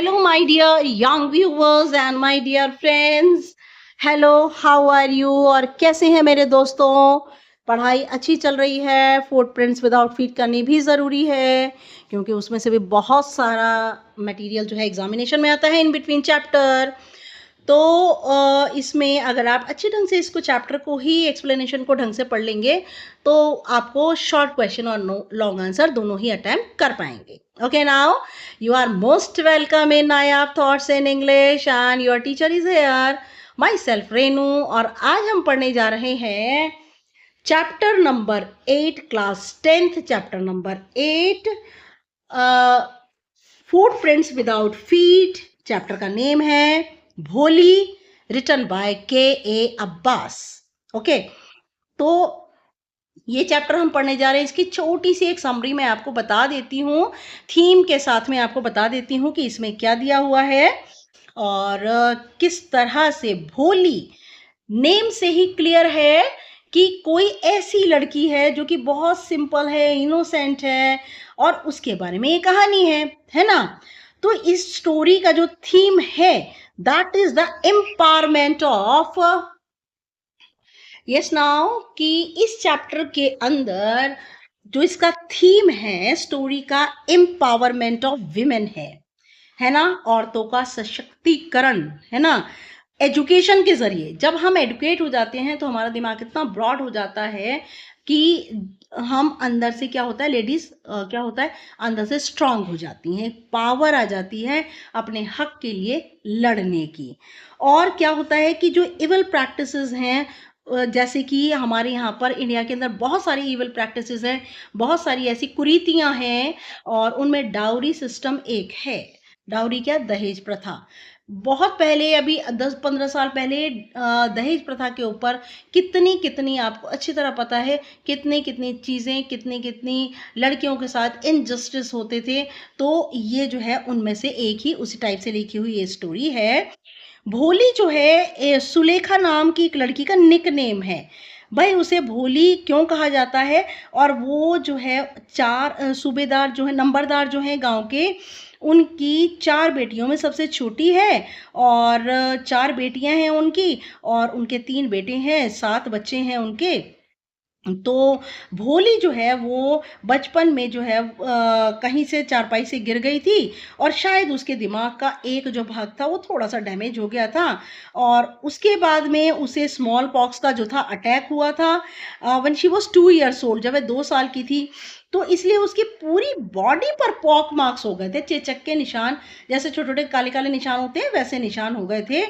Hello, my dear young viewers and my dear friends. Hello, how are you? और कैसे हैं मेरे दोस्तों? पढ़ाई अच्छी चल रही है? फुटप्रिंट्स विदाउट फीट करनी भी ज़रूरी है, क्योंकि उसमें से भी बहुत सारा मटेरियल जो है एग्जामिनेशन में आता है इन बिटवीन चैप्टर। तो इसमें अगर आप अच्छे ढंग से इसको चैप्टर को ही एक्सप्लेनेशन को ढंग से पढ़ लेंगे तो आपको शॉर्ट क्वेश्चन और लॉन्ग आंसर दोनों ही अटेम्प्ट कर पाएंगे। Okay, now you are most welcome in Nayab Thoughts in English and your teacher is here, myself Renu। और आज हम पढ़ने जा रहे हैं chapter number 8, class 10th, chapter number 8, footprints without feet. Chapter का नेम है भोली, रिटन बाय के अब्बास। ओके, तो ये चैप्टर हम पढ़ने जा रहे हैं। इसकी छोटी सी एक समरी मैं आपको बता देती हूँ, थीम के साथ में आपको बता देती हूँ कि इसमें क्या दिया हुआ है और किस तरह से भोली नेम से ही क्लियर है कि कोई ऐसी लड़की है जो कि बहुत सिंपल है, इनोसेंट है और उसके बारे में ये कहानी है ना। तो इस स्टोरी का जो थीम है that is the empowerment of yes now, कि इस चैप्टर के अंदर जो इसका थीम है स्टोरी का, एम्पावरमेंट ऑफ विमेन है ना, औरतों का सशक्तिकरण, है ना। एजुकेशन के जरिए जब हम एडुकेट हो जाते हैं तो हमारा दिमाग इतना ब्रॉड हो जाता है कि हम अंदर से क्या होता है, लेडीज क्या होता है, अंदर से स्ट्रांग हो जाती हैं, पावर आ जाती है अपने हक के लिए लड़ने की। और क्या होता है कि जो इवल प्रैक्टिसेस हैं, जैसे कि हमारे यहाँ पर इंडिया के अंदर बहुत सारी इवल प्रैक्टिसेस हैं, बहुत सारी ऐसी कुरीतियां हैं और उनमें डाउरी सिस्टम एक है। डाउरी क्या? दहेज प्रथा। बहुत पहले, अभी 10-15 साल पहले दहेज प्रथा के ऊपर कितनी कितनी, आपको अच्छी तरह पता है, कितनी कितनी चीज़ें, कितनी कितनी लड़कियों के साथ इनजस्टिस होते थे। तो ये जो है उनमें से एक ही उसी टाइप से लिखी हुई ये स्टोरी है। भोली जो है सुलेखा नाम की एक लड़की का निक नेम है। भाई उसे भोली क्यों कहा जाता है? और वो जो है 4 सूबेदार जो है, नंबरदार जो हैं गांव के, उनकी 4 बेटियों में सबसे छोटी है और 4 बेटियां हैं उनकी और उनके 3 बेटे हैं, 7 बच्चे हैं उनके। तो भोली जो है वो बचपन में जो है कहीं से चारपाई से गिर गई थी और शायद उसके दिमाग का एक जो भाग था वो थोड़ा सा डैमेज हो गया था और उसके बाद में उसे स्मॉल पॉक्स का जो था अटैक हुआ था when she was 2 years old, जब वह 2 साल की थी। तो इसलिए उसकी पूरी बॉडी पर पॉक मार्क्स हो गए थे, चेचक के निशान, जैसे छोटे छोटे काले काले निशान होते हैं वैसे निशान हो गए थे।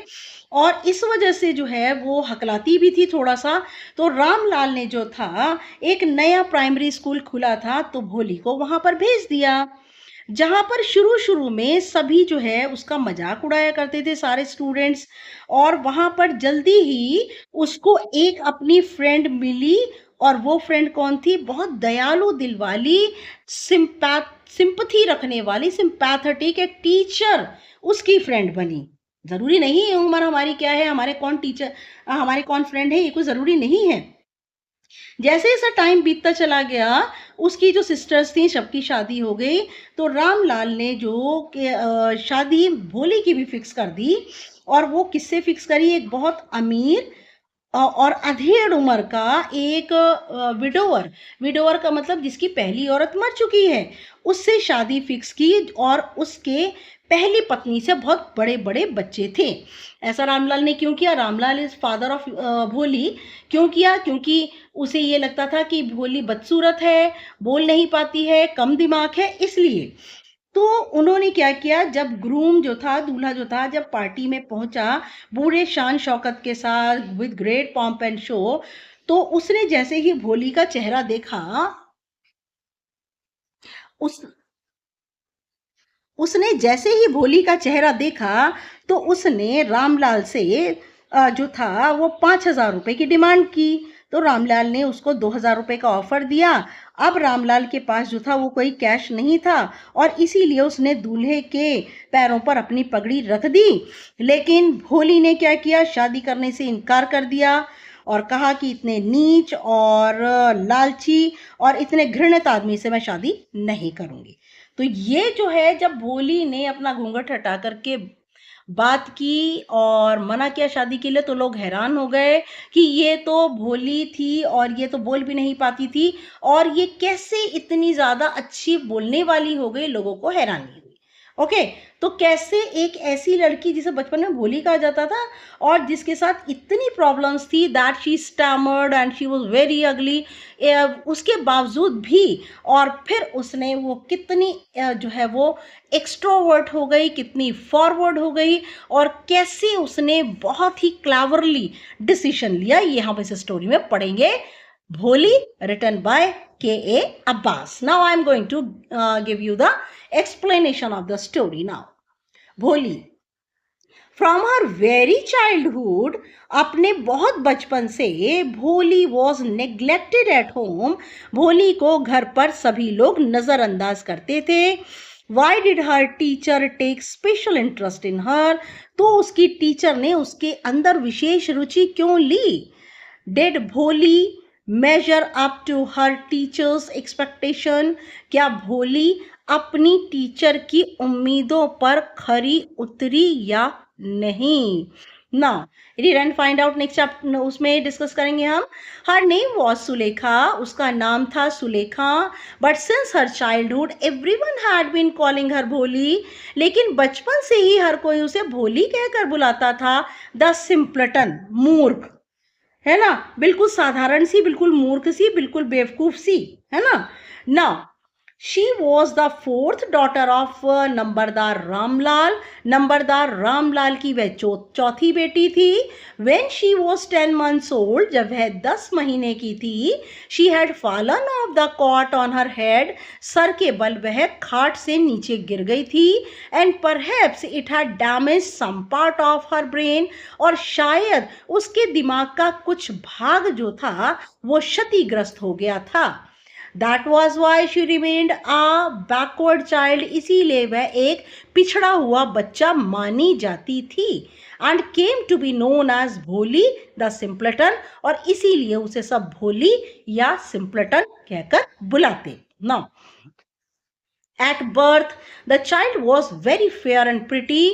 और इस वजह से जो है वो हकलाती भी थी थोड़ा सा। तो रामलाल ने जो था, एक नया प्राइमरी स्कूल खुला था तो भोली को वहां पर भेज दिया, जहां पर शुरू शुरू में सभी जो है उसका मजाक उड़ाया करते थे सारे स्टूडेंट्स। और वहां पर जल्दी ही उसको एक अपनी फ्रेंड मिली और वो फ्रेंड कौन थी? बहुत दयालु दिल वाली, सिंपथी रखने वाली, सिंपैथेटिक एक टीचर उसकी फ्रेंड बनी। जरूरी नहीं है उम्र हमारी क्या है, हमारे कौन टीचर, हमारे कौन फ्रेंड है, ये कोई जरूरी नहीं है। जैसे जैसा टाइम बीतता चला गया, उसकी जो सिस्टर्स थी सबकी शादी हो गई, तो रामलाल ने जो शादी भोली की भी फिक्स कर दी। और वो किससे फिक्स करी? एक बहुत अमीर और अधेड़ उम्र का एक विडोवर। विडोवर का मतलब जिसकी पहली औरत मर चुकी है, उससे शादी फिक्स की। और उसके पहली पत्नी से बहुत बड़े बड़े बच्चे थे। ऐसा रामलाल ने क्यों किया? रामलाल इज फादर ऑफ भोली। क्यों किया? क्योंकि उसे ये लगता था कि भोली बदसूरत है, बोल नहीं पाती है, कम दिमाग है, इसलिए। तो उन्होंने क्या किया, जब ग्रूम जो था, दूल्हा जो था, जब पार्टी में पहुंचा बूढ़े शान शौकत के साथ with great pomp and show, तो उसने जैसे ही भोली का चेहरा देखा, उस उसने जैसे ही भोली का चेहरा देखा तो उसने रामलाल से जो था वो 5,000 रुपए की डिमांड की। तो रामलाल ने उसको 2,000 रुपए का ऑफर दिया। अब रामलाल के पास जो था वो कोई कैश नहीं था और इसीलिए उसने दूल्हे के पैरों पर अपनी पगड़ी रख दी। लेकिन भोली ने क्या किया? शादी करने से इनकार कर दिया और कहा कि इतने नीच और लालची और इतने घृणित आदमी से मैं शादी नहीं करूंगी। तो ये जो है, जब भोली ने अपना घूंघट हटा करके बात की और मना किया शादी के लिए, तो लोग हैरान हो गए कि ये तो भोली थी और ये तो बोल भी नहीं पाती थी, और ये कैसे इतनी ज़्यादा अच्छी बोलने वाली हो गई, लोगों को हैरानी हुई। ओके, तो कैसे एक ऐसी लड़की जिसे बचपन में भोली कहा जाता था और जिसके साथ इतनी प्रॉब्लम्स थी, that she stammered and she was very ugly, उसके बावजूद भी, और फिर उसने वो कितनी जो है वो एक्सट्रोवर्ट हो गई, कितनी फॉरवर्ड हो गई, और कैसे उसने बहुत ही क्लेवरली डिसीजन लिया, ये हम इस स्टोरी में पढ़ेंगे। भोली, written by K.A. Abbas. Now I am going to give you the explanation of the story now. भोली, फ्रॉम हर वेरी चाइल्डहुड, अपने बहुत बचपन से, भोली वॉज नेग्लेक्टेड एट होम, भोली को घर पर सभी लोग नजरअंदाज करते थे। Why did her teacher take special interest in her, तो उसकी टीचर ने उसके अंदर विशेष रुचि क्यों ली? Did Bholi measure up to her teacher's expectation, क्या भोली अपनी टीचर की उम्मीदों पर खरी उतरी या नहीं? ना, read and find out next chapter, उसमें डिस्कस करेंगे हम। हर नेम वॉज सुलेखा, उसका नाम था Sulekha, but since her childhood everyone had been calling her Bholi, लेकिन बचपन से ही हर कोई उसे भोली कहकर बुलाता था। द सिंपलटन, मूर्ख, है ना, बिल्कुल साधारण सी, बिल्कुल मूर्ख सी, बिल्कुल बेवकूफ सी, है ना। Now she was the fourth daughter of Numberdar Ramlal, Numberdar Ramlal की वह चौथी बेटी थी। When she was 10 months old, जब वह 10 महीने की थी, she had fallen off the cot on her head, सर के बल वह खाट से नीचे गिर गई थी। And perhaps it had damage some part of her brain, और शायद उसके दिमाग का कुछ भाग जो था वो क्षतिग्रस्त हो गया था। That was why she remained a backward child, इसीलिए वह एक पिछड़ा हुआ बच्चा मानी जाती थी। And came to be known as भोली the simpleton, और इसीलिए उसे सब भोली या simpleton कहकर बुलाते। Now, at birth the child was very fair and pretty,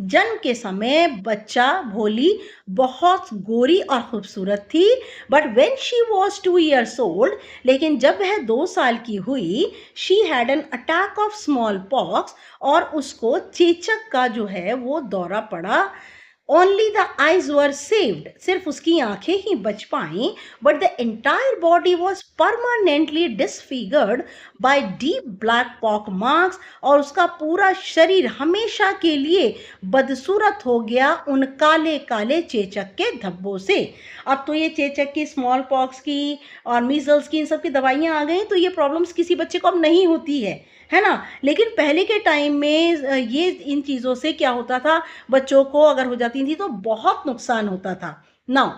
जन्म के समय बच्चा भोली बहुत गोरी और खूबसूरत थी। But when she was 2 years old, लेकिन जब वह 2 साल की हुई, she had an attack of small pox, और उसको चेचक का जो है वो दौरा पड़ा। Only the eyes were saved, सिर्फ उसकी आंखें ही बच पाईं, but the entire body was permanently disfigured by deep black pock marks, और उसका पूरा शरीर हमेशा के लिए बदसूरत हो गया उन काले काले चेचक के धब्बों से। अब तो ये चेचक की, स्मॉल पॉक्स की और मीजल्स की, इन सब की दवाइयाँ आ गई, तो ये प्रॉब्लम्स किसी बच्चे को अब नहीं होती है ना। लेकिन पहले के टाइम में ये इन चीज़ों से क्या होता था, बच्चों को अगर हो जाती थी तो बहुत नुकसान होता था। Now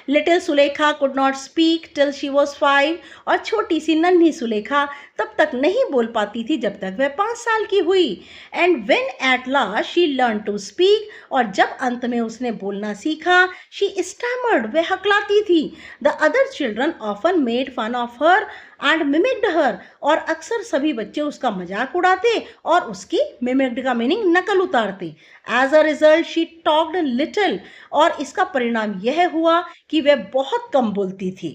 little Sulekha could not speak till she was 5, और छोटी सी नन्ही सुलेखा तब तक नहीं बोल पाती थी जब तक वह 5 साल की हुई। And when at last she learn to speak, और जब अंत में उसने बोलना सीखा, शी स्टैमर्ड, वह हकलाती थी। The other children often made fun of her and mimicked her, और अक्सर सभी बच्चे उसका मजाक उड़ाते और उसकी मिमिक्ड का मीनिंग नकल उतारते। As a result she talked little, और इसका परिणाम यह हुआ कि वह बहुत कम बोलती थी।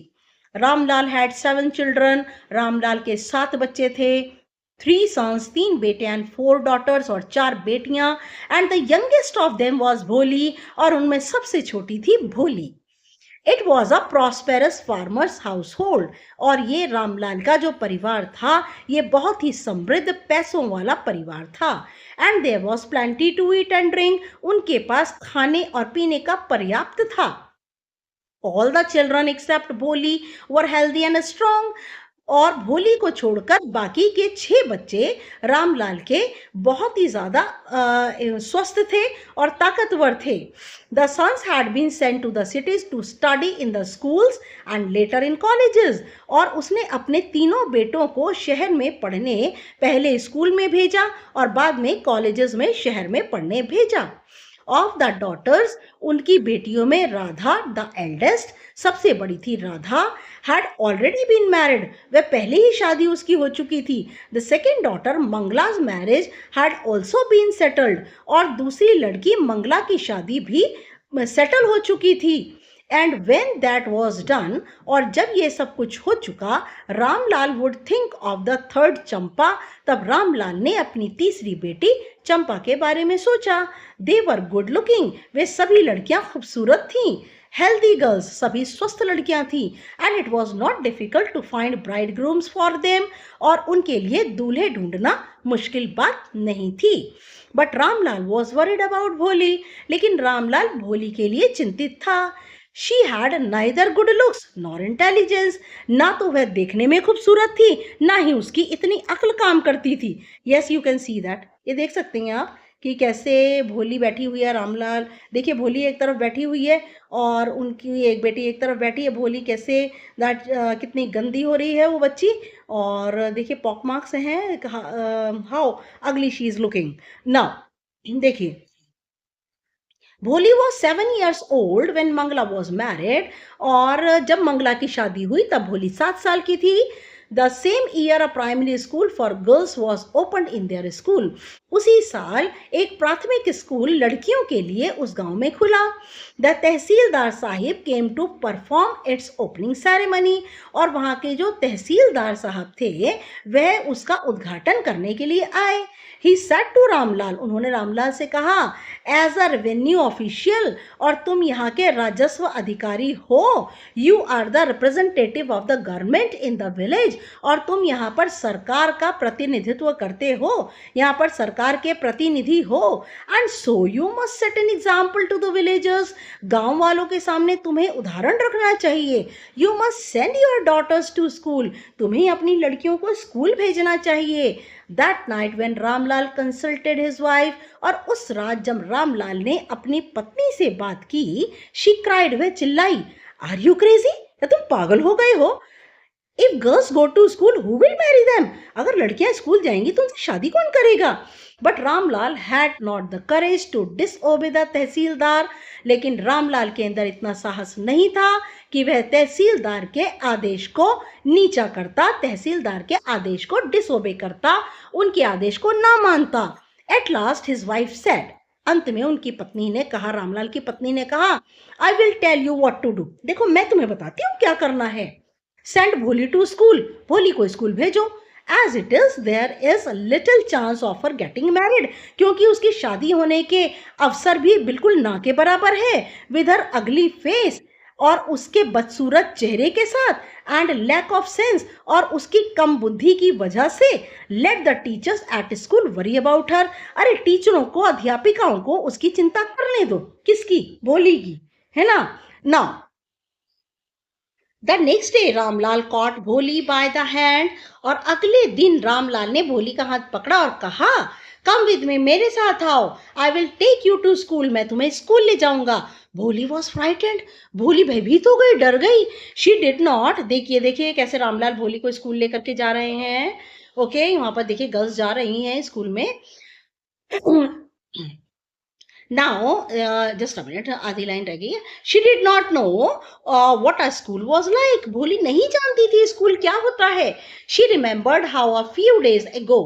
रामलाल हैड 7 चिल्ड्रन, रामलाल के 7 बच्चे थे। 3 sons, 3 बेटे एंड 4 daughters, और 4 बेटियां। And the youngest of them was भोली, और उनमें सबसे छोटी थी भोली। It was a prosperous farmers house hold, और ये रामलाल का जो परिवार था ये बहुत ही समृद्ध पैसों वाला परिवार था। And there was plenty to eat and drink, उनके पास खाने और पीने का पर्याप्त था। ऑल द चिल्ड्रन एक्सेप्ट भोली वर हेल्दी एंड स्ट्रॉन्ग, और भोली को छोड़कर बाकी के 6 बच्चे रामलाल के बहुत ही ज़्यादा स्वस्थ थे और ताकतवर थे। The sons had been sent to the cities to study in the schools and later in colleges, और उसने अपने तीनों बेटों को शहर में पढ़ने, पहले स्कूल में भेजा और बाद में कॉलेजेस में, शहर में पढ़ने भेजा। ऑफ द डॉटर्स, उनकी बेटियों में राधा द एल्डेस्ट, सबसे बड़ी थी Radha, had already been married, वह पहले ही शादी उसकी हो चुकी थी। The second daughter Mangala's marriage had also been settled, और दूसरी लड़की मंगला की शादी भी सेटल हो चुकी थी। And when that was done, और जब ये सब कुछ हो चुका, Ramlal would think of the third Champa, तब रामलाल ने अपनी तीसरी बेटी चंपा के बारे में सोचा। दे वर गुड लुकिंग, वे सभी लड़कियां खूबसूरत थीं। हेल्दी गर्ल्स, सभी स्वस्थ लड़कियां थीं। And it was not difficult to find bridegrooms for them, और उनके लिए दूल्हे ढूंढना मुश्किल बात नहीं थी। But Ramlal was worried about Bholi, लेकिन रामलाल भोली के लिए चिंतित था। She had neither good looks nor intelligence, ना तो वह देखने में खूबसूरत थी, ना ही उसकी इतनी अक्ल काम करती थी। Yes, you can see that, ये देख सकते हैं आप कि कैसे भोली बैठी हुई है। रामलाल देखिए, भोली एक तरफ बैठी हुई है और उनकी एक बेटी एक तरफ बैठी है। भोली कैसे दैट कितनी गंदी हो रही है वो बच्ची, और देखिए पॉक मार्क्स हैं, how ugly she is looking. Now देखिए, Bholi was 7 years old when Mangala was married, और जब मंगला की शादी हुई तब भोली 7 साल की थी। The same year a primary school for girls was open in their school, उसी साल एक प्राथमिक स्कूल लड़कियों के लिए उस गांव में खुला। The tehsildar sahib came to perform its opening ceremony, और वहां के जो तहसीलदार साहब थे वह उसका उद्घाटन करने के लिए आए। ही सेड टू रामलाल, उन्होंने रामलाल से कहा, एज अ रेवेन्यू ऑफिशियल, और तुम यहाँ के राजस्व अधिकारी हो, you are the representative of the government in the village, और तुम यहाँ पर सरकार का प्रतिनिधित्व करते हो, यहाँ पर सरकार के प्रतिनिधि हो। And so you must set an example to the villagers, गांव वालों के सामने तुम्हें उदाहरण रखना चाहिए। You must send your daughters to school, तुम्हें अपनी लड़कियों को स्कूल भेजना चाहिए। That night when Ramlal consulted his wife, और उस रात जब रामलाल ने अपनी पत्नी से बात की, शी क्राइड, वह चिल्लाई, आर यू क्रेजी, क्या तुम पागल हो गए हो? If girls go to school who will marry them, अगर लड़कियां स्कूल जाएंगी तो उनसे शादी कौन करेगा? But Ramlal had not the courage to disobey the tehsildar, लेकिन रामलाल के अंदर इतना साहस नहीं था कि वह तहसीलदार के आदेश को नीचा करता, तहसीलदार के आदेश को डिसओबे करता, उनके आदेश को ना मानता। At last his wife said, अंत में उनकी पत्नी ने कहा, रामलाल की पत्नी ने कहा, I will tell you what to do, देखो मैं तुम्हें बताती हूँ क्या करना है। सेंड भोली टू स्कूल, भोली को स्कूल भेजो। As it is there is little chance of her getting married, क्योंकि उसकी शादी होने के अवसर भी बिल्कुल ना के बराबर है। विद हर अगली फेस, और उसके बदसूरत चेहरे के साथ, एंड लैक ऑफ सेंस, और उसकी कम बुद्धि की वजह से, let the teachers at school worry about her, अरे टीचरों को, अध्यापिकाओं को उसकी चिंता करने दो। किसकी? भोली की, है ना। Now the next day Ramlal caught Bholi by the hand, और अगले दिन रामलाल ने भोली का हाथ पकड़ा और कहा, कम विद मी, मेरे साथ आओ, I will take you to school, मैं तुम्हें स्कूल ले जाऊंगा। भोली वॉज फ्राइटेंड, भोली भयभीत हो गई, डर गई। शी डिड नॉट, देखिए देखिए कैसे रामलाल भोली को स्कूल लेकर के जा रहे हैं। ओके, वहां पर देखिए गर्ल्स जा रही हैं स्कूल में। Now, just a minute, आधी लाइन रह गई है। She did not know what a school was like. भोली नहीं जानती थी स्कूल क्या होता है। She remembered how a few days ago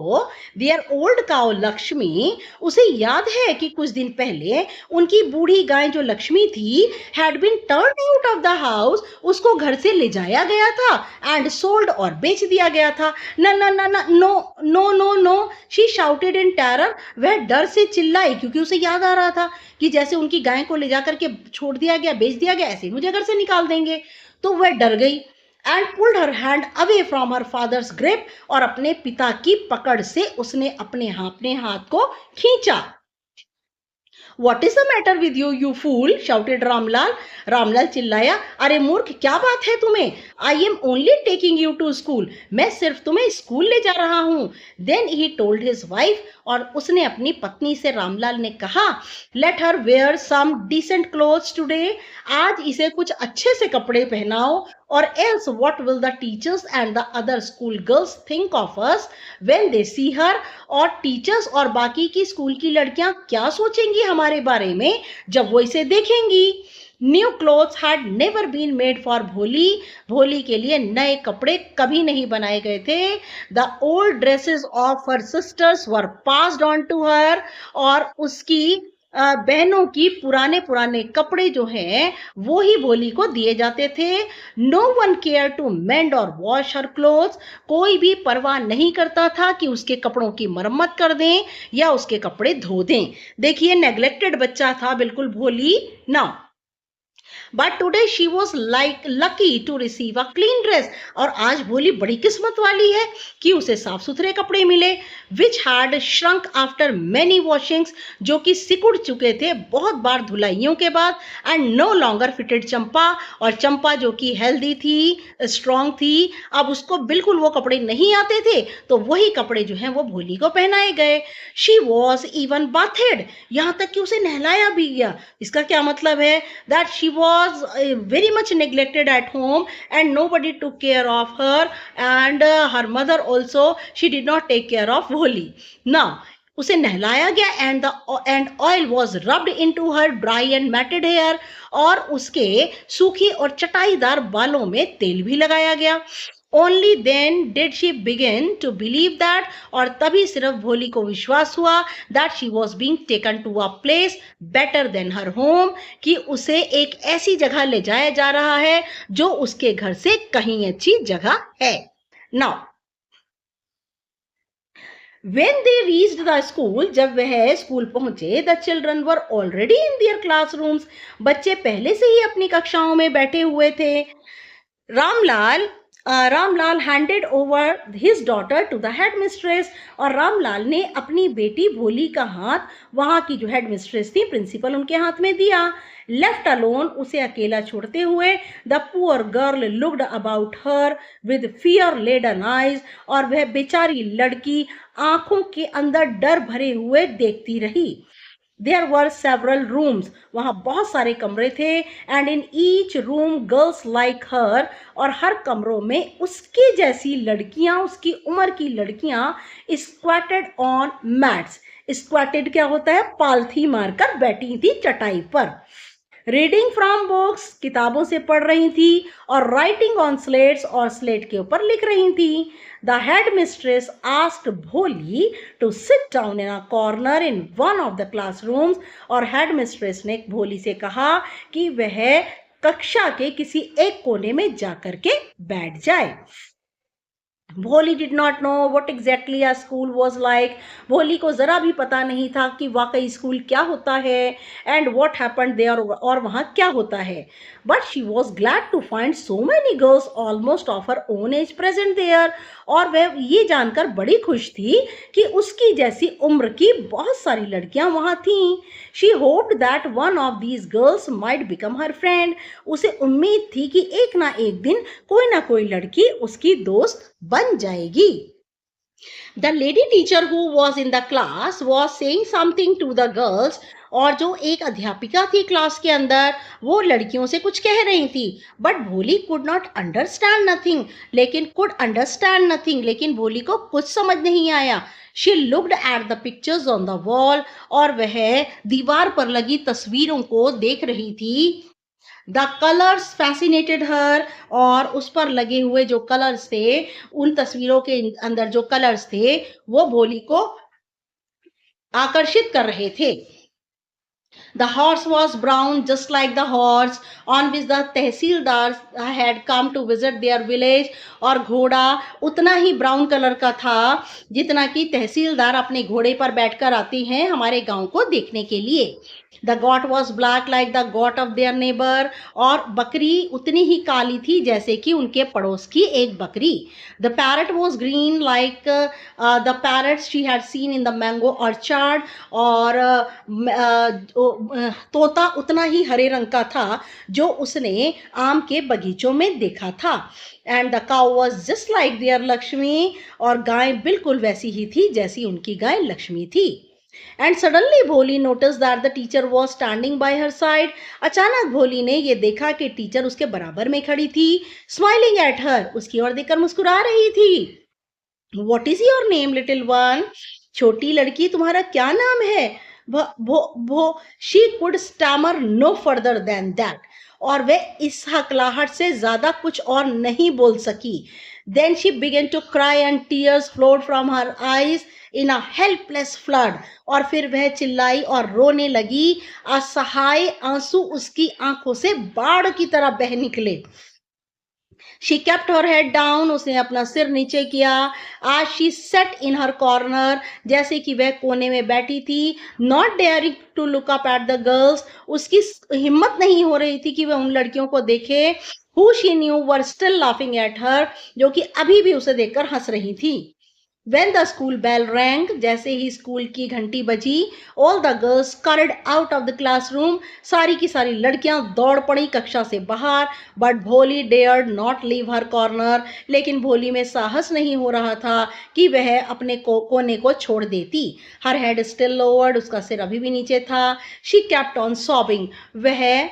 their old cow Lakshmi, उसे याद है कि कुछ दिन पहले उनकी बूढ़ी गाय जो लक्ष्मी थी, had been turned out of the house, उसको घर से ले जाया गया था, and sold, और बेच दिया गया था। ना ना ना ना, no no no no, she shouted in terror, वह डर से चिल्लाई, क्योंकि उसे याद आ रहा था कि जैसे उनकी गाय को ले जाकर के छोड़ दिया गया, बेच दिया गया, ऐसे ही मुझे घर से निकाल देंगे। तो वह डर गई, and pulled her hand away from her father's grip, और अपने पिता की पकड़ से उसने अपने हाथ को खींचा। What is the matter with you, you fool? shouted Ramlal. Ramlal चिल्लाया, अरे मूर्ख, क्या बात है तुम्हें? I am only taking you to school, मैं सिर्फ तुम्हें स्कूल ले जा रहा हूँ। Then he told his wife, और उसने अपनी पत्नी से रामलाल ने कहा, let her wear some decent clothes today, आज इसे कुछ अच्छे से कपड़े पहनाओ, or else what will the teachers and the other school girls think of us when they see her? और टीचर्स और बाकी की स्कूल की लड़कियां क्या सोचेंगी हमारे बारे में जब वो इसे देखेंगी? New clothes had never been made for Bholi, Bholi के लिए नए कपड़े कभी नहीं बनाए गए थे। The old dresses of her sisters were passed on to her, और उसकी बहनों की पुराने पुराने कपड़े जो हैं वो ही भोली को दिए जाते थे। No one care to mend or wash her clothes, कोई भी परवाह नहीं करता था कि उसके कपड़ों की मरम्मत कर दें या उसके कपड़े धो दें। देखिए, नेग्लेक्टेड बच्चा था बिल्कुल भोली ना। But today she was like lucky to receive a clean dress, और आज भोली बड़ी किस्मत वाली है कि उसे साफ सुथरे कपड़े मिले। Which had shrunk after many washings, जो कि सिकुड़ चुके थे बहुत बार धुलाइयों के बाद। एंड नो लॉन्गर फिटेड चंपा, और चंपा जो कि हेल्दी थी, स्ट्रॉन्ग थी, अब उसको बिल्कुल वो कपड़े नहीं आते थे, तो वही कपड़े जो हैं वो भोली को पहनाए गए। शी वॉज इवन बाथेड, यहाँ तक कि उसे नहलाया भी गया। इसका क्या मतलब है? That she was very much neglected at home and nobody took care of her, and her mother also, she did not take care of Bholi. Now उसे नहलाया गया and oil was rubbed into her dry and matted hair, और उसके सूखी और चटाईदार बालों में तेल भी लगाया गया। Only then did she begin to believe that, और तभी सिर्फ भोली को विश्वास हुआ that she was being taken to a place better than her home, कि उसे एक ऐसी जगह ले जाया जा रहा है जो उसके घर से कहीं अच्छी जगह है। Now when they reached the school, जब वह स्कूल पहुंचे, the children were already in their classrooms, बच्चे पहले से ही अपनी कक्षाओं में बैठे हुए थे। Ramlal handed over his daughter to the headmistress, और रामलाल ने अपनी बेटी भोली का हाथ वहाँ की जो हेड मिस्ट्रेस थी, प्रिंसिपल, उनके हाथ में दिया। लेफ्ट अलोन, उसे अकेला छोड़ते हुए, the poor girl looked about her with fear laden eyes, और वह बेचारी लड़की आंखों के अंदर डर भरे हुए देखती रही। There were several rooms, वहाँ बहुत सारे कमरे थे, and in each room girls like her, और हर कमरों में उसकी जैसी लड़कियां, उसकी उम्र की लड़कियां squatted on mats। squatted क्या होता है? पालथी मारकर बैठी थी चटाई पर। रीडिंग फ्रॉम बुक्स, किताबों से पढ़ रही थी, और राइटिंग ऑन स्लेट्स, और स्लेट के ऊपर लिख रही थी। The headmistress asked Bholi to sit down in a corner in one of the classrooms, और हेड मिस्ट्रेस ने भोली से कहा कि वह कक्षा के किसी एक कोने में जाकर के बैठ जाए। भोली did not know what exactly a school was like, भोली को ज़रा भी पता नहीं था कि वाकई स्कूल क्या होता है, एंड व्हाट हैपेंड देयर, और वहाँ क्या होता है। But she was glad to find so many girls almost of her own age present there, और वह ये जानकर बड़ी खुश थी कि उसकी जैसी उम्र की बहुत सारी लड़कियां वहाँ थीं। She hoped that one of these girls might become her friend, उसे उम्मीद थी कि एक ना एक दिन कोई ना कोई लड़की उसकी दोस्त बन जाएगी। The lady teacher who was in the class was saying something to the girls, और जो एक अध्यापिका थी क्लास के अंदर, वो लड़कियों से कुछ कह रही थी। बट भोली कुड नॉट अंडरस्टैंड नथिंग, लेकिन भोली को कुछ समझ नहीं आया। She looked at the pictures on the wall, और वह दीवार पर लगी तस्वीरों को देख रही थी। द कलर्स फैसिनेटेड हर, और उस पर लगे हुए जो कलर्स थे, उन तस्वीरों के अंदर जो कलर्स थे वो भोली को आकर्षित कर रहे थे। The horse was brown just like the horse on which the tehsildar had come to visit their village, और घोड़ा उतना ही ब्राउन कलर का था जितना कि तहसीलदार अपने घोड़े पर बैठकर आते हैं हमारे गांव को देखने के लिए। The goat was black like the goat of their neighbor, और बकरी उतनी ही काली थी जैसे कि उनके पड़ोस की एक बकरी। The parrot was green like the parrots she had seen in the mango orchard, और तोता उतना ही हरे रंग का था जो उसने आम के बगीचों में देखा था। And the cow was just like their Lakshmi, और गाय बिल्कुल वैसी ही थी जैसी उनकी गाय लक्ष्मी थी। एंड सडनली भोली notice that the teacher was standing bye her side. अचानक भोली ने ये देखा कि टीचर उसके बराबर में खड़ी थी, स्माइलिंग एट हर, उसकी ओर देखकर मुस्कुरा रही थी। What is your name, little one? छोटी लड़की, तुम्हारा क्या नाम है? भो she could stammer no further than that. और वह इस हकलाहट से ज्यादा कुछ और नहीं बोल सकी। Then she began to cry and tears flowed from her eyes in a helpless flood. और फिर वह चिल्लाई और रोने लगी। असहाय आंसू उसकी आंखों से बाढ़ की तरह बह निकले। She kept her head down, उसने अपना सिर नीचे किया। As she sat in her corner, जैसे कि वह कोने में बैठी थी। Not daring to look up at the girls, उसकी हिम्मत नहीं हो रही थी कि वह उन लड़कियों को देखे who she knew were still laughing at her, जो कि अभी भी उसे देखकर हंस रही थी। When the school bell rang, जैसे ही स्कूल की घंटी बजी, all the girls scurried out of the classroom, सारी की सारी लड़कियां दौड़ पड़ी कक्षा से बाहर। But भोली dared not leave her corner, लेकिन भोली में साहस नहीं हो रहा था कि वह अपने कोने को छोड़ देती। Her head still lowered, उसका सिर अभी भी नीचे था। She kept on sobbing, वह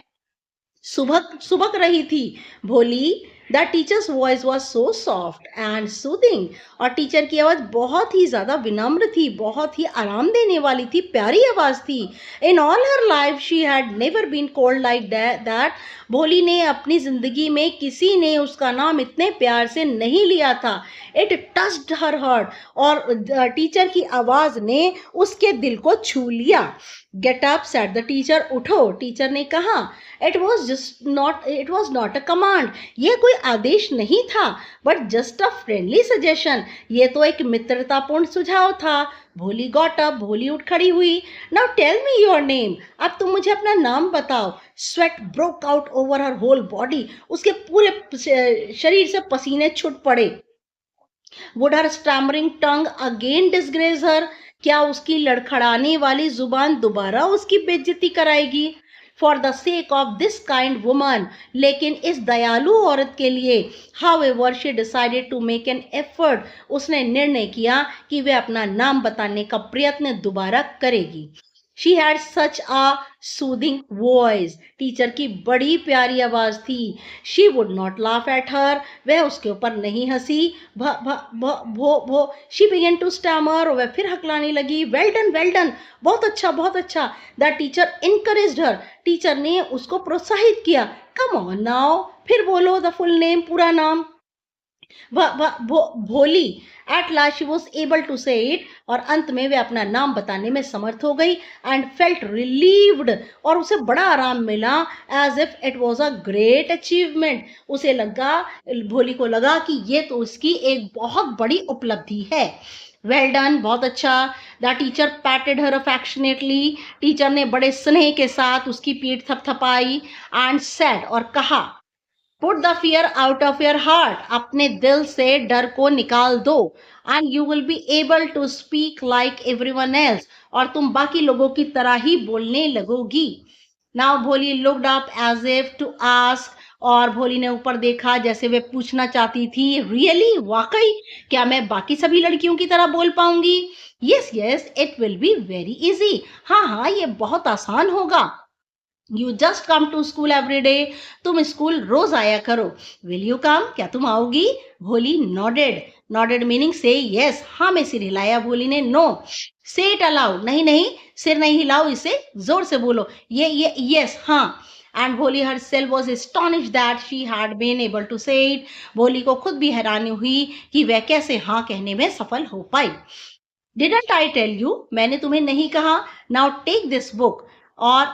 सुबक रही थी। भोली, the teachers voice was so soft and soothing, और टीचर की आवाज बहुत ही ज्यादा विनम्र थी, बहुत ही आराम देने वाली थी, प्यारी आवाज थी। In all her life she had never been called like that. Bholi ने अपनी जिंदगी में किसी ने उसका नाम इतने प्यार से नहीं लिया था। इट टच्ड हर हार्ट, और टीचर की आवाज ने उसके दिल को छू लिया। Get up said the teacher, उठो, टीचर ने कहा। It was not a command, ये कोई आदेश नहीं था, but just a friendly suggestion, ये तो एक मित्रतापूर्ण सुझाव था। भोली गॉट अप, भोली उठ खड़ी हुई। Now tell me your name, अब तुम मुझे अपना नाम बताओ। Sweat broke out over her whole body, उसके पूरे शरीर से पसीने छूट पड़े। Would her stammering tongue again disgrace her, क्या उसकी लड़खड़ाने वाली जुबान दोबारा उसकी बेइज्जती कराएगी? For the sake of this kind woman, लेकिन इस दयालु औरत के लिए, however she decided to make an effort, उसने निर्णय किया कि वह अपना नाम बताने का प्रयत्न दोबारा करेगी। She had such a soothing voice, teacher की बड़ी प्यारी आवाज थी। She would not laugh at her, वह उसके ऊपर नहीं हंसी। भ भ भ भो भो शी बिगेन टू स्टैमर, और वह फिर हकलाने लगी। वेल डन, बहुत अच्छा, बहुत अच्छा। The teacher encouraged her, teacher ने उसको प्रोत्साहित किया। कम ऑन नाउ, फिर बोलो द फुल नेम, पूरा नाम। Bholi, at last she was able to say it, और अंत में वे अपना नाम बताने में समर्थ हो गई। एंड फेल्ट रिलीव्ड, और उसे बड़ा आराम मिला। As if it was a great achievement, उसे लगा, भोली को लगा कि ये तो उसकी एक बहुत बड़ी उपलब्धि है। वेल डन, बहुत अच्छा। The teacher पैटेड her affectionately, teacher ने बड़े स्नेह के साथ उसकी पीठ थपथपाई। एंड सेड, और कहा, put the fear out of your heart, अपने दिल से डर को निकाल दो। And you will be able to speak like everyone else, और तुम बाकी लोगों की तरह ही बोलने लगोगी। Now Bholi looked up as if to ask, और भोली ने ऊपर देखा जैसे वे पूछना चाहती थी, रियली, वाकई, क्या मैं बाकी सभी लड़कियों की तरह बोल पाऊंगी? Yes, it will be very easy, हाँ, ये बहुत आसान होगा। You just come to school every day, तुम स्कूल रोज आया करो। विल यू कम, क्या तुम आओगी? भोली नॉडेड मीनिंग से यस, हाँ में सिर हिलाया। भोली ने नो, से इट अलाउड, नहीं, सिर नहीं हिलाओ, इसे जोर से बोलो, ये यस, हाँ। एंड भोली herself was astonished that she had been able to say it, भोली को खुद भी हैरानी हुई कि वह कैसे हाँ कहने में सफल हो पाई। Didn't I tell you, मैंने तुम्हें नहीं कहा? Now take this book, और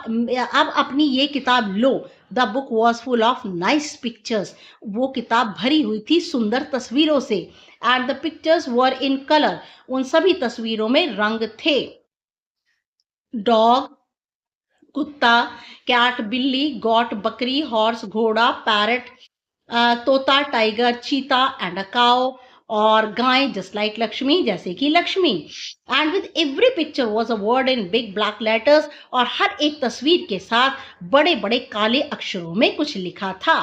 अब अपनी ये किताब लो। The book was full of nice pictures, वो किताब भरी हुई थी सुंदर तस्वीरों से। And the pictures were in colour, उन सभी तस्वीरों में रंग थे। डॉग, कुत्ता, कैट, बिल्ली, गॉट, बकरी, हॉर्स, घोड़ा, पैरट, तोता, टाइगर, चीता एंड अ काओ। और गाय जस्ट लाइक लक्ष्मी, जैसे कि Lakshmi. And with every picture was a word in big black letters, और हर एक तस्वीर के साथ बड़े बड़े काले अक्षरों में कुछ लिखा था।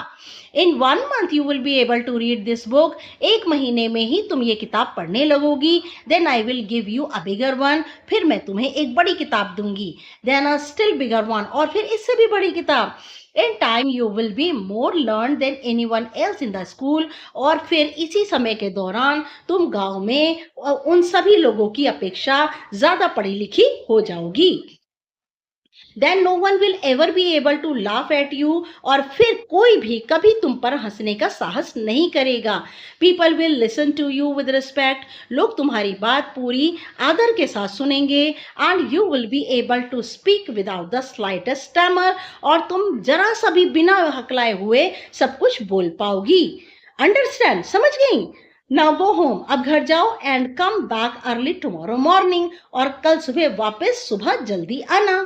In 1 month you will be able to read this book, एक महीने में ही तुम ये किताब पढ़ने लगोगी। Then I will give you a bigger one, फिर मैं तुम्हें एक बड़ी किताब दूंगी। Then a still bigger one, और फिर इससे भी बड़ी किताब। In time you will be more learn than anyone else in the school, और फिर इसी समय के दौरान तुम गांव में उन सभी लोगों की अपेक्षा ज्यादा पढ़ी लिखी हो जाओगी। Then no one will ever be able to laugh at you, और फिर कोई भी कभी तुम पर हंसने का साहस नहीं करेगा। People will listen to you with respect, लोग तुम्हारी बात पूरी आदर के साथ सुनेंगे। And you will be able to speak without the slightest stammer, और तुम जरा सा भी बिना हकलाए हुए सब कुछ बोल पाओगी। अंडरस्टैंड, समझ गई? नाउ गो होम, अब घर जाओ, and come back early tomorrow morning, और कल सुबह सुबह जल्दी आना।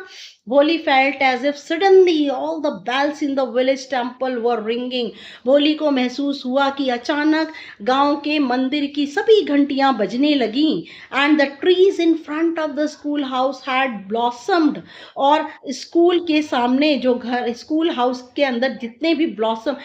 Bholi felt as if suddenly all the bells in the village temple were ringing, Bholi को महसूस हुआ कि अचानक गांव के मंदिर की सभी घंटियां बजने लगी। And the trees in front of the school house had blossomed, और स्कूल के सामने जो घर, स्कूल हाउस के अंदर जितने भी ब्लॉसम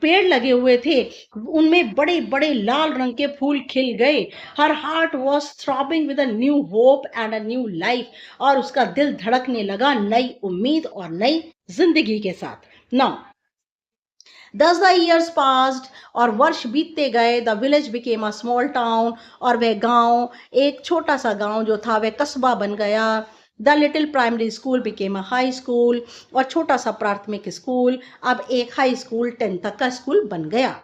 पेड़ लगे हुए थे, उनमें बड़े बड़े लाल रंग के फूल खिल गए। Her heart was throbbing with a new hope and a new life, और उसका दिल धड़कने लगा नई उम्मीद और नई जिंदगी के साथ। नाउ 10 years passed, और वर्ष बीतते गए। The village became a small town, और वह गांव, एक छोटा सा गांव जो था वह कस्बा बन गया। The little primary school became a high school, और छोटा सा प्राथमिक स्कूल अब एक हाई स्कूल 10 तक का स्कूल बन गया।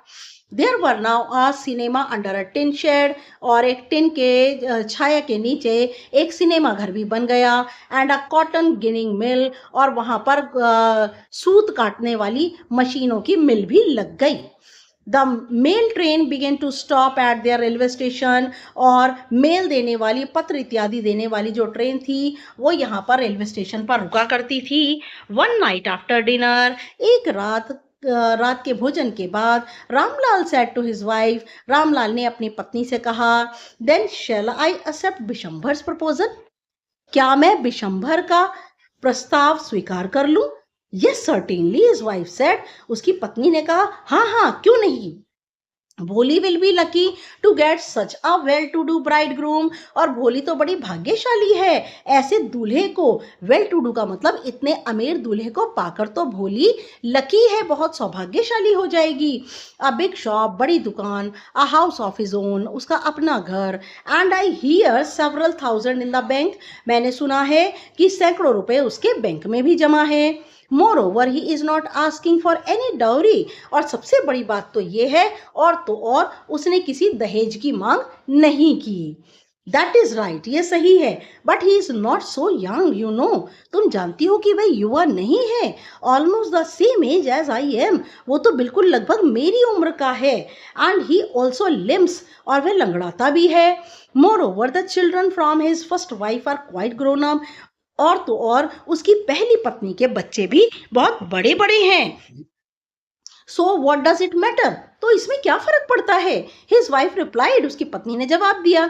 There were now a cinema under a tin shed, और एक टिन के छाया के नीचे एक सिनेमा घर भी बन गया। एंड अ कॉटन गिनिंग मिल, और वहां पर सूत काटने वाली मशीनों की मिल भी लग गई। The mail train began to stop at their railway station, और मेल देने वाली, पत्र इत्यादि देने वाली जो ट्रेन थी वो यहाँ पर रेलवे स्टेशन पर रुका करती थी। वन नाइट आफ्टर डिनर, एक रात के भोजन के बाद, Ramlal said to his wife, Ramlal ने अपनी पत्नी से कहा, then shall I accept Bishamber's proposal, क्या मैं बिशंभर का प्रस्ताव स्वीकार कर लूं? Yes certainly, his wife said, उसकी पत्नी ने कहा, हाँ हाँ क्यों नहीं। Bholi will be lucky to get such a well to do bridegroom, और भोली तो बड़ी भाग्यशाली है ऐसे दूल्हे को। वेल टू डू का मतलब इतने अमीर दूल्हे को पाकर तो भोली लकी है, बहुत सौभाग्यशाली हो जाएगी। अ बिग शॉप, बड़ी दुकान, a house of his own, उसका अपना घर। And I hear several thousand in the bank, मैंने सुना है कि सैकड़ों रुपए उसके बैंक में भी जमा है। More he is not asking for any dowry, और सबसे बड़ी बात तो ये है, और तो और उसने किसी दहेज की मांग नहीं की। दैट इज राइट, ये सही है। But he is not so young, you know, तुम जानती हो कि वह युवा नहीं है। Almost the same age as I am, वो तो बिल्कुल लगभग मेरी उम्र का है। एंड ही ऑल्सो लिम्स, और वह लंगड़ाता भी है। Moreover the children from his first wife are quite grown up, और तो और उसकी पहली पत्नी के बच्चे भी बहुत बड़े बड़े हैं। So what does it matter, तो इसमें क्या फर्क पड़ता है? हिज वाइफ रिप्लाइड, उसकी पत्नी ने जवाब दिया,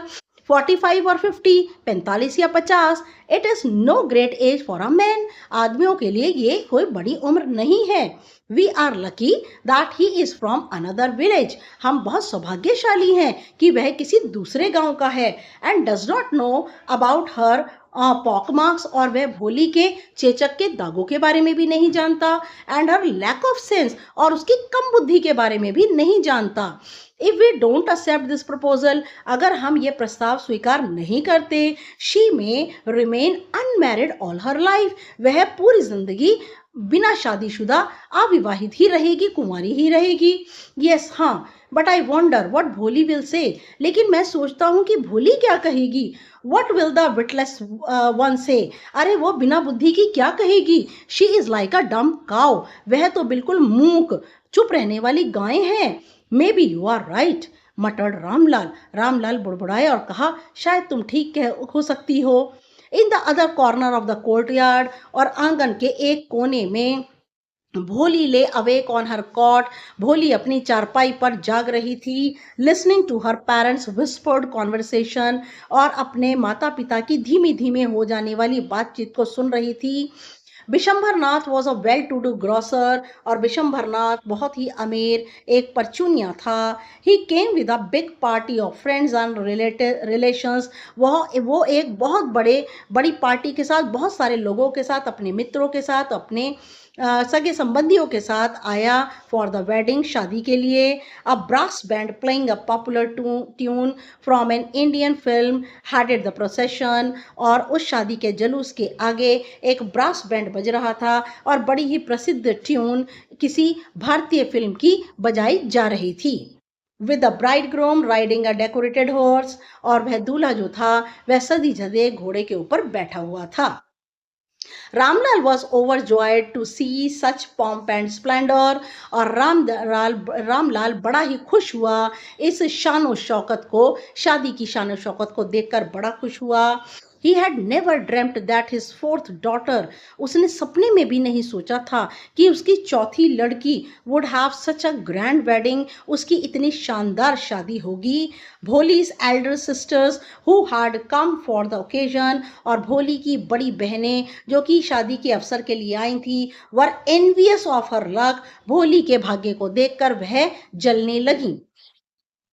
45 और 50, 45 या 50, it is no great age for a man, आदमियों के लिए ये कोई बड़ी उम्र नहीं है। We are lucky that he is from another village, हम बहुत सौभाग्यशाली हैं कि वह किसी दूसरे गांव का है। And does not know about her pock marks, और वह भोली के चेचक के दागों के बारे में भी नहीं जानता। And her lack of sense, और उसकी कम बुद्धि के बारे में भी नहीं जानता। If we don't accept this proposal, अगर हम ये प्रस्ताव स्वीकार नहीं करते, she may remain unmarried all her life, वह पूरी जिंदगी बिना शादीशुदा अविवाहित ही रहेगी, कुंवारी ही रहेगी। यस हाँ, बट आई वॉन्डर वट भोली विल से, लेकिन मैं सोचता हूँ कि भोली क्या कहेगी। What will the witless one से, अरे वो बिना बुद्धि की क्या कहेगी। शी इज लाइक अ डम काउ, वह तो बिल्कुल मूक चुप रहने वाली गाय है। Maybe you are right, muttered Ramlal, Ramlal बुड़बुड़ाए और कहा, शायद तुम ठीक हो सकती हो। In the other corner of the courtyard, और आंगन के एक कोने में भोली ले अवेक ऑन हर कॉट, भोली अपनी चारपाई पर जाग रही थी, listening to her parents whispered conversation, और अपने माता पिता की धीमी धीमे हो जाने वाली बातचीत को सुन रही थी। Bishambernath was a well to do grocer, और विशंभरनाथ बहुत ही अमीर एक परचूनिया था। He came with a big party of friends and relations, वो एक बहुत बड़ी पार्टी के साथ, बहुत सारे लोगों के साथ, अपने मित्रों के साथ, अपने सगे संबंधियों के साथ आया फॉर द वेडिंग, शादी के लिए। A brass band playing a popular tune from an Indian film headed the procession, और उस शादी के जुलूस के आगे एक ब्रास बैंड बज रहा था और बड़ी ही प्रसिद्ध ट्यून किसी भारतीय फिल्म की बजाई जा रही थी। With the bride groom riding a decorated horse, और वह दूल्हा जो था वह सजी धजे घोड़े के ऊपर बैठा हुआ था। Ramlal was overjoyed to see such pomp and splendor, और रामलाल बड़ा ही खुश हुआ इस शानो शौकत को, शादी की शानो शौकत को देखकर बड़ा खुश हुआ। He had never dreamt that his fourth daughter, उसने सपने में भी नहीं सोचा था कि उसकी चौथी लड़की would have such a grand wedding, उसकी इतनी शानदार शादी होगी। भोली's elder sisters who had come for the occasion, और भोली की बड़ी बहनें जो कि शादी के अवसर के लिए आई थी, were envious of her luck, भोली के भाग्य को देखकर वह जलने लगी।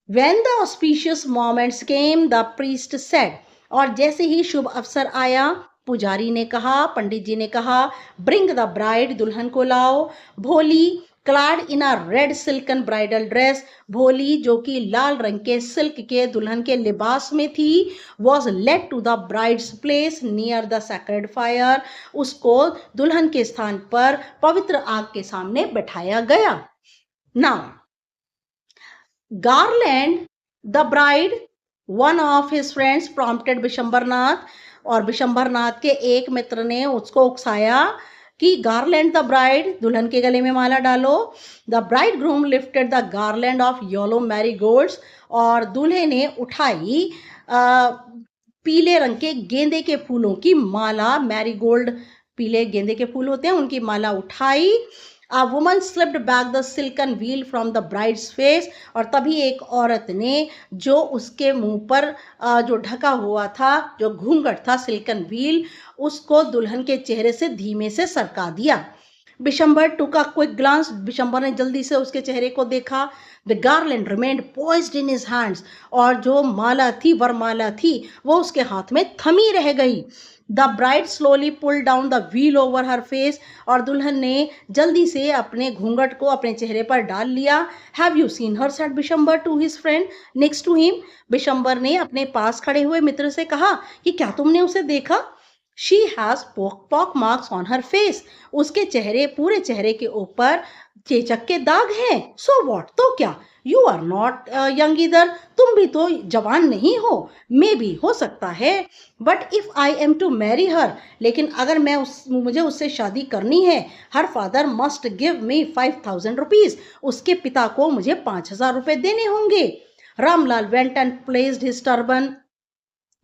When the auspicious moments came, the priest said, और जैसे ही शुभ अवसर आया, पुजारी ने कहा, पंडित जी ने कहा, ब्रिंग द ब्राइड, दुल्हन को लाओ। भोली क्लाड इन अ रेड सिल्कन ब्राइडल ड्रेस, भोली जो कि लाल रंग के सिल्क के दुल्हन के लिबास में थी, was led to the bride's place near the sacred fire, उसको दुल्हन के स्थान पर पवित्र आग के सामने बैठाया गया। Now Garland, the bride, one of his friends prompted Vishambharnath, और विशंभरनाथ के एक मित्र ने उसको उकसाया कि गार्लैंड द ब्राइड, दुल्हन के गले में माला डालो। The bride groom lifted the garland of yellow marigolds, और दूल्हे ने उठाई पीले रंग के गेंदे के फूलों की माला, मैरीगोल्ड पीले गेंदे के फूल होते हैं, उनकी माला उठाई। A woman slipped back the silken veil from the bride's face, और तभी एक औरत ने जो उसके मुंह पर जो ढका हुआ था, जो घूंघट था, सिल्कन व्हील, उसको दुल्हन के चेहरे से धीमे से सरका दिया। Bishamber took a quick glance, Bishamber ने जल्दी से उसके चेहरे को देखा। The garland remained poised in his hands, और जो माला थी, वरमाला थी, वो उसके हाथ में थमी रह गई। The bride slowly pull down the veil over her face, और दुल्हन ने जल्दी से अपने घूंघट को अपने चेहरे पर डाल लिया। Have you seen her, said Vishambhar to his friend next to him, Vishambhar ने अपने पास खड़े हुए मित्र से कहा कि क्या तुमने उसे देखा? She has pock marks on her face, उसके चेहरे, पूरे चेहरे के ऊपर चेचक के दाग हैं। सो वॉट, तो क्या? यू आर नॉट यंग इधर, तुम भी तो जवान नहीं हो। मे बी, हो सकता है। But if I am to marry her, लेकिन अगर मुझे उससे शादी करनी है, her father must give me 5,000 rupees, उसके पिता को मुझे 5,000 रुपए देने होंगे। Ramlal went and placed his turban,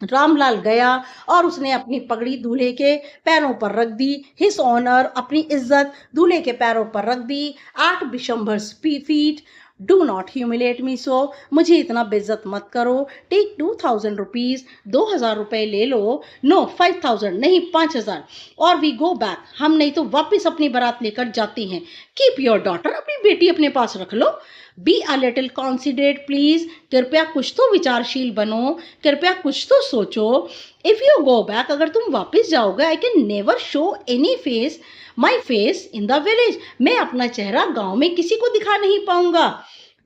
Ramlal गया और उसने अपनी पगड़ी दूल्हे के पैरों पर रख दी। हिज ऑनर, अपनी इज्जत दूल्हे के पैरों पर रख दी। At Bishamber's feet, do not humiliate me so, मुझे इतना बेइज्जत मत करो। टेक 2,000 रुपीज, 2,000 रुपए ले लो। नो 5,000, नहीं 5,000। और वी गो बैक, हम नहीं तो वापस अपनी बारात लेकर जाती हैं। कीप योर डॉटर, अपनी बेटी अपने पास रख लो। बी अ लिटिल कॉन्सिडरेट प्लीज, कृपया कुछ तो विचारशील बनो, कृपया कुछ तो सोचो। इफ यू गो बैक, अगर तुम वापस जाओगे, I can never show any face, my face in the village, मैं अपना चेहरा गांव में किसी को दिखा नहीं पाऊंगा।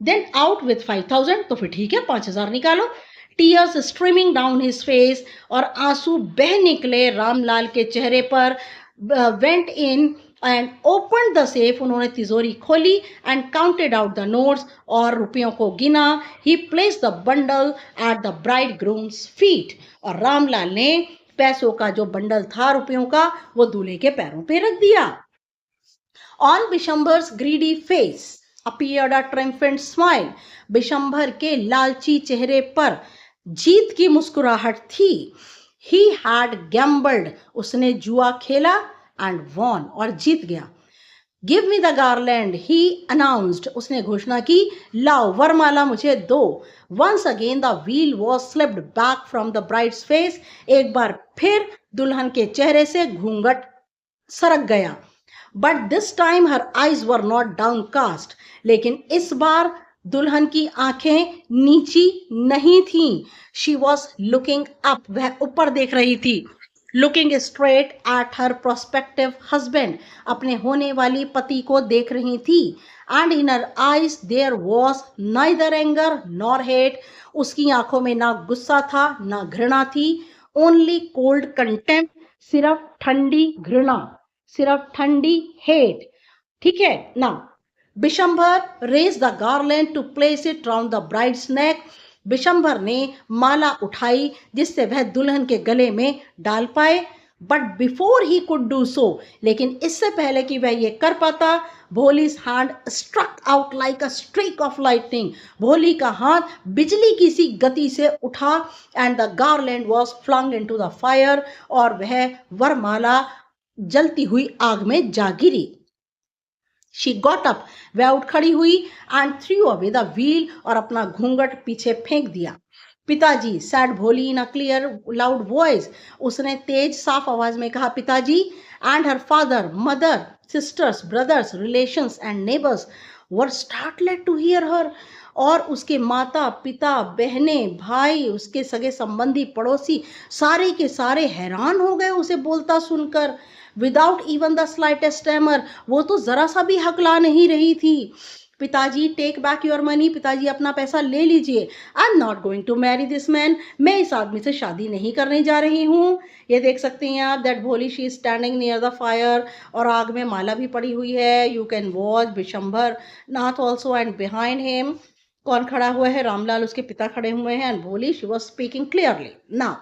देन आउट विथ 5,000, तो फिर ठीक है 5,000 निकालो। Tears streaming down his face, और आंसू बह निकले रामलाल के चेहरे पर। Went in and open the safe, उन्होंने तिजोरी खोली। And counted out the notes, और रुपयों को गिना। He place the bundle at the bridegroom's feet, और रामलाल ने पैसों का जो बंडल था रुपयों का, वो दूल्हे के पैरों पे रख दिया। On Bishamber's greedy face appeared a triumphant smile, Bishamber के लालची चेहरे पर जीत की मुस्कुराहट थी। ही हैड गैम्बल्ड, उसने जुआ खेला, एंड वॉन, और जीत गया। Give me the garland, he announced, उसने घोषणा की, लाओ वरमाला मुझे दो। Once again the veil was slipped back from the bride's face, एक बार फिर दुल्हन के चेहरे से घूंघट सरक गया। But this time her eyes were not downcast, लेकिन इस बार दुल्हन की आंखें नीची नहीं थी। शी वॉज लुकिंग अप, वह ऊपर देख रही थी। Looking straight at her prospective husband, अपने होने वाली पति को देख रही थी। And in her eyes there was neither anger nor hate, उसकी आंखों में ना गुस्सा था ना घृणा थी। ओनली कोल्ड कंटेम्प्ट, सिर्फ ठंडी घृणा, सिर्फ ठंडी हेट। ठीक है ना। Bishamber raise the garland to place it round the bride's neck, Bishamber ने माला उठाई जिससे वह दुल्हन के गले में डाल पाए। But before he could do so, लेकिन इससे पहले कि वह ये कर पाता, Bholi's hand struck out like a streak of lightning, Bholi का हाथ बिजली की सी गति से उठा। And the garland was flung into the fire, और वह वरमाला जलती हुई आग में जा गिरी। शी गॉट अप, वह उठ खड़ी हुई। And threw away the veil, और अपना घूंघट पीछे फेंक दिया। पिताजी, said Bholi in a clear loud voice, उसने तेज साफ आवाज में कहा, पिताजी। And her father, mother, sisters, brothers, relations and neighbours were startled to hear her, और उसके माता पिता, बहनें, भाई, उसके सगे संबंधी, पड़ोसी, सारे के सारे हैरान हो गए उसे बोलता सुनकर। Without even the slightest stammer, वो तो जरा सा भी हकला नहीं रही थी। पिताजी, टेक बैक योर मनी, पिताजी अपना पैसा ले लीजिए। I am not going to marry this man, मैं इस आदमी से शादी नहीं करने जा रही हूँ। ये देख सकते हैं आप, that Bholi she is standing near the fire, और आग में माला भी पड़ी हुई है। You can watch Bishambhar Nath also, and behind him कौन खड़ा हुआ है? रामलाल, उसके पिता खड़े हुए हैं। And Bholi, she was speaking clearly now.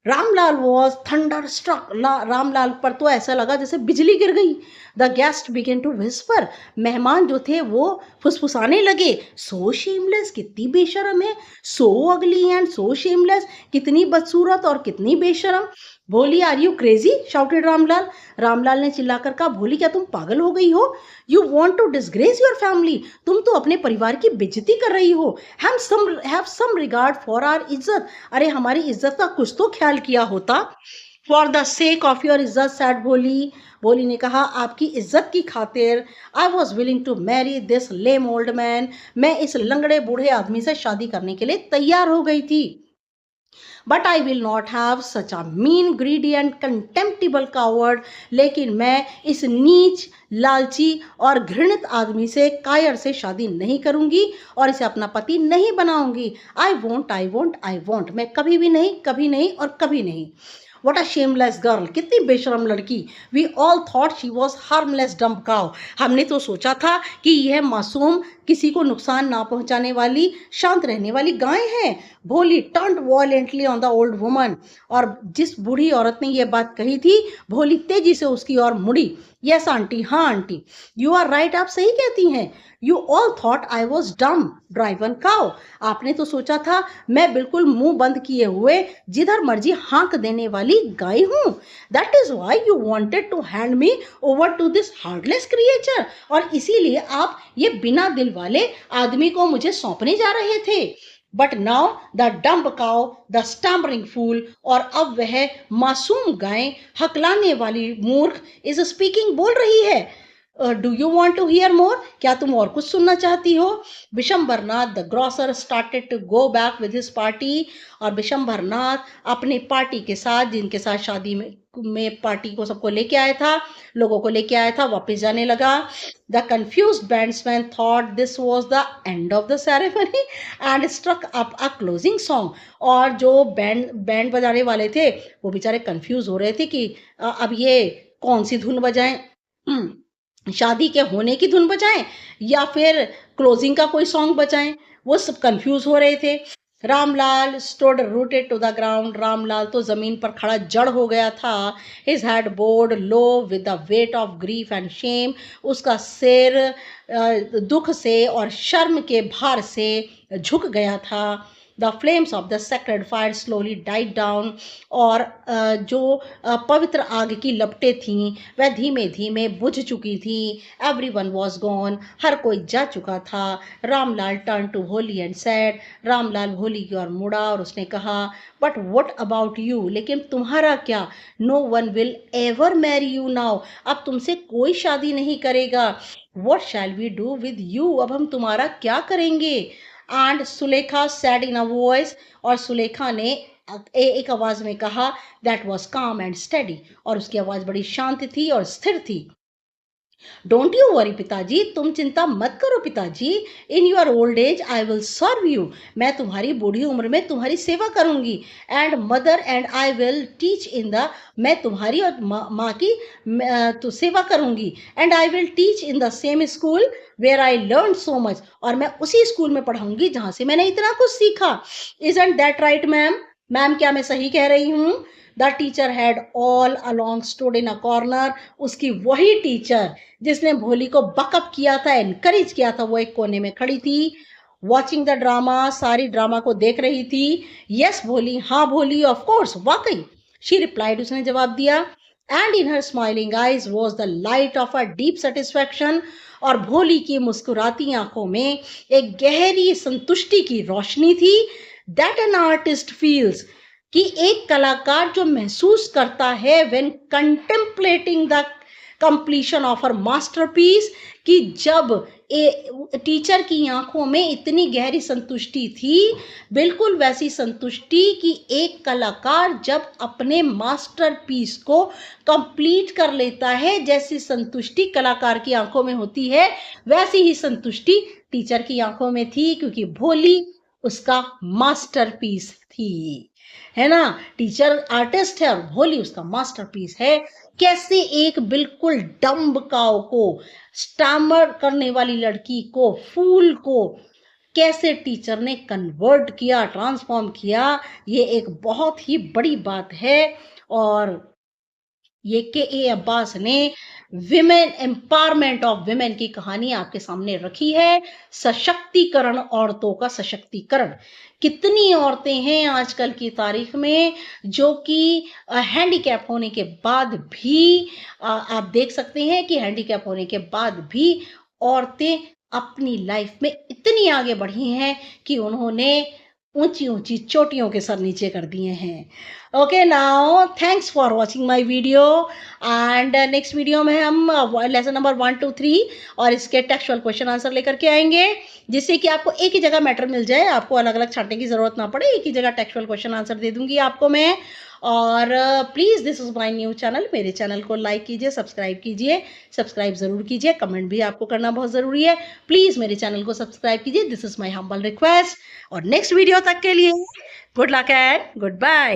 Ramlal was thunderstruck, Ramlal पर तो ऐसा लगा जैसे बिजली गिर गई। The guest began to whisper, मेहमान जो थे वो फुसफुसाने लगे। सो शेमलेस, कितनी बेशरम है। सो अगली एंड सो शेमलेस, कितनी बदसूरत और कितनी बेशरम। Bholi, are you crazy, shouted Ramlal, Ramlal ने चिल्लाकर कहा, भोली क्या तुम पागल हो गई हो? You want to disgrace your family, तुम तो अपने परिवार की बेइज्जती कर रही हो। Have some regard for our izzat, अरे हमारी इज्जत का कुछ तो ख्याल किया होता। For the sake of your izzat, said Bholi, Bholi ने कहा, आपकी इज्जत की खातिर, I was willing to marry this lame old man, मैं इस लंगड़े बूढ़े आदमी से शादी करने के लिए तैयार हो गई थी। But I will not have such a mean, greedy and contemptible coward, लेकिन मैं इस नीच, लालची और घृणित आदमी से, कायर से शादी नहीं करूंगी और इसे अपना पति नहीं बनाऊंगी। I won't, I won't, I won't, मैं कभी भी नहीं, कभी नहीं और कभी नहीं। What a shameless girl, कितनी बेशरम लड़की। We all thought she was harmless dumb cow, हमने तो सोचा था कि यह मासूम, किसी को नुकसान ना पहुंचाने वाली, शांत रहने वाली गाय है। भोली turned violently on the old woman, और जिस बूढ़ी औरत ने यह बात कही थी, भोली तेजी से उसकी ओर मुड़ी। यस आंटी, हाँ आंटी, यू आर राइट, आप सही कहती हैं। You all thought I was डम ड्राइवन काउ, आपने तो सोचा था मैं बिल्कुल मुंह बंद किए हुए जिधर मर्जी हाँक देने वाली गाय हूं। That is why you wanted to hand me over to this heartless creature, और इसीलिए आप ये बिना दिल वाले आदमी को मुझे सौंपने जा रहे थे। But now the dumb cow, the stammering fool, और अब वह मासूम गाय, हकलाने वाली मूर्ख, इज स्पीकिंग, बोल रही है। Do you want to hear more, क्या तुम और कुछ सुनना चाहती हो? Bishambharnath the grocer started to go back with his party, और बिशंबरनाथ अपने पार्टी के साथ, जिनके साथ शादी में पार्टी को सबको लेके आया था, लोगों को लेके आया था, वापस जाने लगा। The confused bandsman thought this was the end of the ceremony and struck up a closing song, और जो बैंड बजाने वाले थे वो बेचारे कंफ्यूज हो रहे थे कि अब ये कौन सी धुन बजाएं, शादी के होने की धुन बजाएं या फिर क्लोजिंग का कोई सॉन्ग बजाएं, वो सब कंफ्यूज हो रहे थे। Ramlal stood rooted to the ground, Ramlal तो जमीन पर खड़ा जड़ हो गया था। His head bowed low with the weight of grief and shame, उसका सिर दुख से और शर्म के भार से झुक गया था। The flames of the sacred fire slowly died down, और जो पवित्र आग की लपटें थीं वह धीमे धीमे बुझ चुकी थी। एवरीवन वॉज गॉन, हर कोई जा चुका था। रामलाल टर्न टू भोली एंड सेड, रामलाल भोली की ओर मुड़ा और उसने कहा, बट वट अबाउट यू, लेकिन तुम्हारा क्या? No one will ever marry you now, अब तुमसे कोई शादी नहीं करेगा। What shall we do with you, अब हम तुम्हारा क्या करेंगे? And Sulekha said in a voice, और सुलेखा ने एक आवाज में कहा, that was calm and steady, और उसकी आवाज बड़ी शांत थी और स्थिर थी। डोंट यू वरी पिताजी, तुम चिंता मत करो पिताजी। In your old age I will serve you, मैं तुम्हारी बूढ़ी उम्र में तुम्हारी सेवा करूंगी। And mother and I will teach in the, मैं तुम्हारी और माँ की तो सेवा करूंगी। And I will teach in the same school where I learn so much, और मैं उसी स्कूल में पढ़ाऊंगी जहां से मैंने इतना कुछ सीखा। Isn't that right ma'am, ma'am क्या मैं सही कह रही हूँ? The teacher had all along stood in a corner, उसकी वही टीचर जिसने भोली को बकअप किया था, एनकरेज किया था, वो एक कोने में खड़ी थी। वॉचिंग द ड्रामा, सारी ड्रामा को देख रही थी। यस भोली, हाँ भोली, ऑफ कोर्स, वाकई, शी रिप्लाइड, उसने जवाब दिया। And in her smiling eyes was the light of a deep satisfaction, और भोली की मुस्कुराती आंखों में एक गहरी संतुष्टि की रोशनी थी। दैट एन आर्टिस्ट फील्स, कि एक कलाकार जो महसूस करता है when contemplating the completion of her masterpiece, कि जब टीचर की आंखों में इतनी गहरी संतुष्टि थी, बिल्कुल वैसी संतुष्टि कि एक कलाकार जब अपने मास्टरपीस को कंप्लीट कर लेता है, जैसी संतुष्टि कलाकार की आंखों में होती है, वैसी ही संतुष्टि टीचर की आंखों में थी, क्योंकि भोली उसका मास्टरपीस थी, है ना। टीचर आर्टिस्ट है और भोली उसका मास्टरपीस है। कैसे एक बिल्कुल डम्ब काऊ को, स्टैमर करने वाली लड़की को, फूल को कैसे टीचर ने कन्वर्ट किया, ट्रांसफॉर्म किया, ये एक बहुत ही बड़ी बात है। और ये के ए अब्बास ने विमेन एम्पावरमेंट ऑफ विमेन की कहानी आपके सामने रखी है। सशक्तिकरण, औरतों का सशक्तिकरण। कितनी औरतें हैं आजकल की तारीख में जो कि हैंडीकैप होने के बाद भी, आप देख सकते हैं कि हैंडीकैप होने के बाद भी औरतें अपनी लाइफ में इतनी आगे बढ़ी हैं कि उन्होंने ऊंची ऊंची चोटियों के सर नीचे कर दिए हैं। Okay, now thanks for watching my video, and next video में हम लेसन नंबर 1 2 3 और इसके टेक्सचुअल क्वेश्चन आंसर लेकर के आएंगे, जिससे कि आपको एक ही जगह मैटर मिल जाए, आपको अलग अलग छांटने की जरूरत ना पड़े, एक ही जगह टेक्सचुअल क्वेश्चन आंसर दे दूंगी आपको मैं। और please, this is my new channel, मेरे चैनल को लाइक कीजिए, सब्सक्राइब ज़रूर कीजिए, कमेंट भी आपको करना बहुत ज़रूरी है। प्लीज़ मेरे चैनल को सब्सक्राइब कीजिए, this is my humble request. और नेक्स्ट वीडियो तक के लिए good luck and good bye.